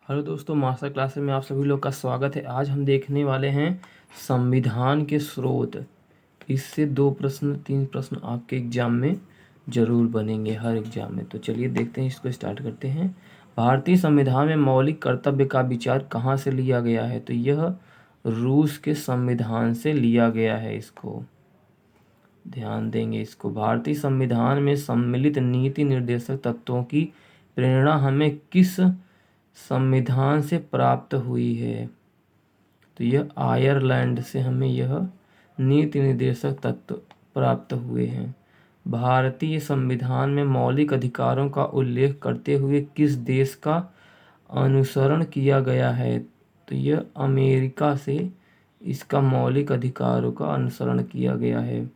Hello दोस्तों, master classes में आप सभी लोग का स्वागत है। आज हम देखने वाले हैं संविधान के स्रोत। इससे 2 प्रश्न 3 प्रश्न आपके एग्जाम में जरूर बनेंगे, हर एग्जाम में। तो चलिए देखते हैं, इसको स्टार्ट करते हैं। भारतीय संविधान में मौलिक कर्तव्य का विचार कहाँ से लिया गया है? तो यह रूस के संविधान से लिया गया है। इसको ध्यान देंगे। इसको भारतीय संविधान में सम्मिलित नीति निर्देशक तत्वों की प्रेरणा हमें किस संविधान से प्राप्त हुई है? तो यह आयरलैंड से हमें यह नीति निर्देशक तत्व प्राप्त हुए हैं। भारतीय संविधान में मौलिक अधिकारों का उल्लेख करते हुए किस देश का अनुसरण किया गया है? तो यह अमेरिका से इसका मौलिक अधिकारों का अनुसरण किया गया है।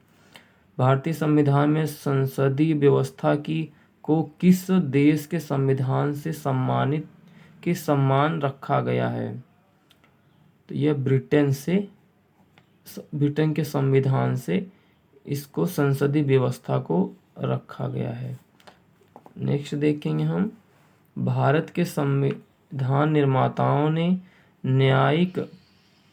भारतीय संविधान में संसदीय व्यवस्था की को किस देश के संविधान से सम्मान रखा गया है? तो यह ब्रिटेन के संविधान से इसको संसदीय व्यवस्था को रखा गया है। नेक्स्ट देखेंगे हम। भारत के संविधान निर्माताओं ने न्यायिक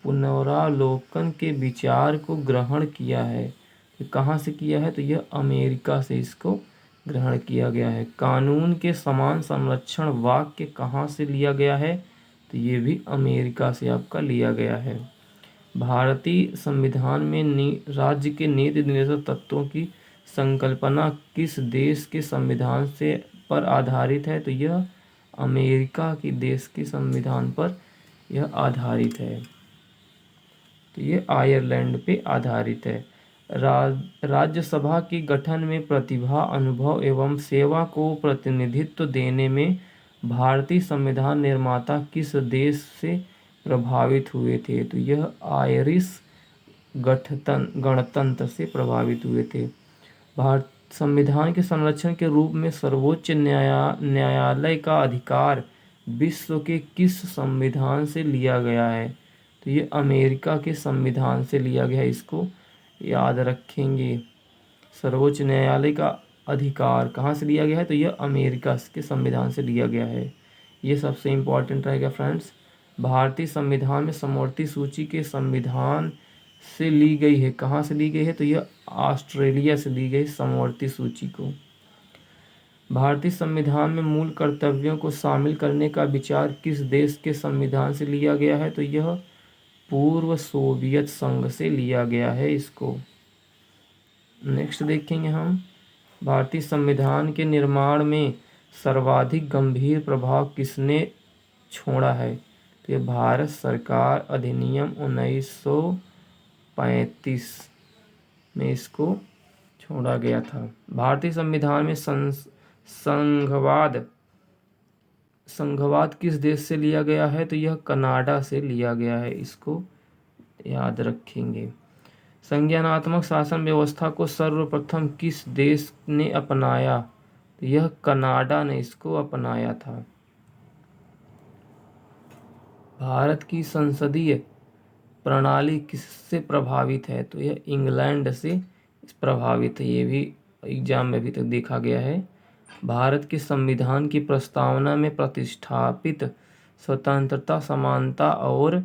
पुनरावलोकन के विचार को ग्रहण किया है। तो कहाँ से किया है? तो यह अमेरिका से इसको ग्रहण किया गया है। कानून के समान संरक्षण वाक्य कहाँ से लिया गया है? तो ये भी अमेरिका से आपका लिया गया है। भारतीय संविधान में राज्य के नीति निर्देशक तत्वों की संकल्पना किस देश के संविधान से पर आधारित है? तो यह अमेरिका की देश के संविधान पर यह आधारित है। तो ये आयरलैंड पे आधारित है। राज्यसभा के गठन में प्रतिभा, अनुभव एवं सेवा को प्रतिनिधित्व देने में भारतीय संविधान निर्माता किस देश से प्रभावित हुए थे? तो यह आयरिश गणतंत्र से प्रभावित हुए थे। भारत संविधान के संरक्षण के रूप में सर्वोच्च न्यायालय का अधिकार विश्व के किस संविधान से लिया गया है? तो ये अमेरिका के संविधान से लिया गया है। इसको याद रखेंगे। सर्वोच्च न्यायालय का अधिकार कहाँ से लिया गया है? तो यह अमेरिका के संविधान से लिया गया है। ये सबसे इम्पोर्टेंट रहेगा फ्रेंड्स। भारतीय संविधान में समवर्ती सूची के संविधान से ली गई है। कहाँ से ली गई है? तो यह ऑस्ट्रेलिया से ली गई समवर्ती सूची को। भारतीय संविधान में मूल कर्तव्यों को शामिल करने का विचार किस देश के संविधान से लिया गया है? तो यह पूर्व सोवियत संघ से लिया गया है। इसको नेक्स्ट देखेंगे हम। भारतीय संविधान के निर्माण में सर्वाधिक गंभीर प्रभाव किसने छोड़ा है? तो ये भारत सरकार अधिनियम 1935 में इसको छोड़ा गया था। भारतीय संविधान में संघवाद किस देश से लिया गया है? तो यह कनाडा से लिया गया है। इसको याद रखेंगे। संज्ञानात्मक शासन व्यवस्था को सर्वप्रथम किस देश ने अपनाया? तो यह कनाडा ने इसको अपनाया था। भारत की संसदीय प्रणाली किससे प्रभावित है? तो यह इंग्लैंड से प्रभावित है। ये भी एग्जाम में अभी तक देखा गया है। भारत के संविधान की प्रस्तावना में प्रतिष्ठापित स्वतंत्रता, समानता और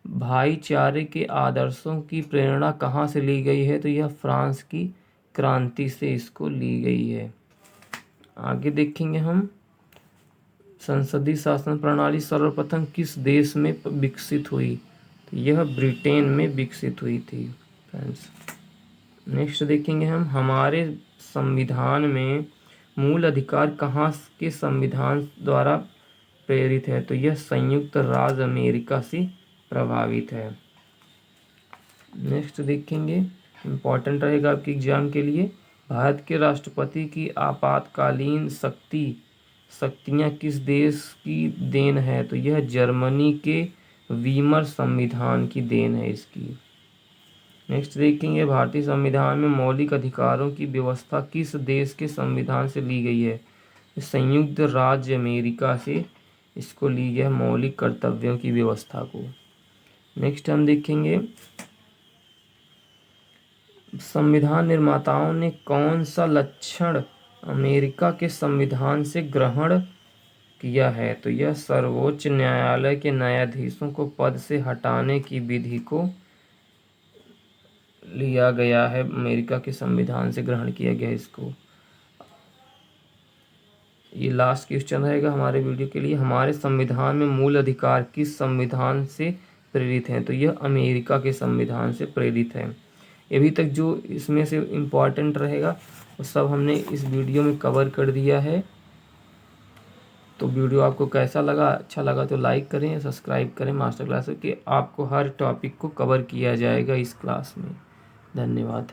भाईचारे के आदर्शों की प्रेरणा कहाँ से ली गई है? तो यह फ्रांस की क्रांति से इसको ली गई है। आगे देखेंगे हम। संसदीय शासन प्रणाली सर्वप्रथम किस देश में विकसित हुई? तो यह ब्रिटेन में विकसित हुई थी फ्रेंड्स। नेक्स्ट देखेंगे हम। हमारे संविधान में मूल अधिकार कहाँ के संविधान द्वारा प्रेरित है? तो यह संयुक्त राज्य अमेरिका से प्रभावित है। नेक्स्ट देखेंगे, इम्पोर्टेंट रहेगा आपके एग्जाम के लिए। भारत के राष्ट्रपति की आपातकालीन शक्तियाँ किस देश की देन है? तो यह जर्मनी के वीमर संविधान की देन है इसकी। नेक्स्ट देखेंगे। भारतीय संविधान में मौलिक अधिकारों की व्यवस्था किस देश के संविधान से ली गई है? संयुक्त राज्य अमेरिका से इसको ली गई है, मौलिक कर्तव्यों की व्यवस्था को। नेक्स्ट हम देखेंगे। संविधान निर्माताओं ने कौन सा लक्षण अमेरिका के संविधान से ग्रहण किया है। तो यह सर्वोच्च न्यायालय के न्यायाधीशों को पद से हटाने की विधि को लिया गया है, अमेरिका के संविधान से ग्रहण किया गया इसको। ये लास्ट क्वेश्चन रहेगा हमारे वीडियो के लिए। हमारे संविधान में मूल अधिकार किस संविधान से प्रेरित हैं? तो यह अमेरिका के संविधान से प्रेरित है। अभी तक जो इसमें से इम्पोर्टेंट रहेगा वो सब हमने इस वीडियो में कवर कर दिया है। तो वीडियो आपको कैसा लगा? अच्छा लगा तो लाइक करें, सब्सक्राइब करें मास्टर क्लास के। आपको हर टॉपिक को कवर किया जाएगा इस क्लास में। धन्यवाद।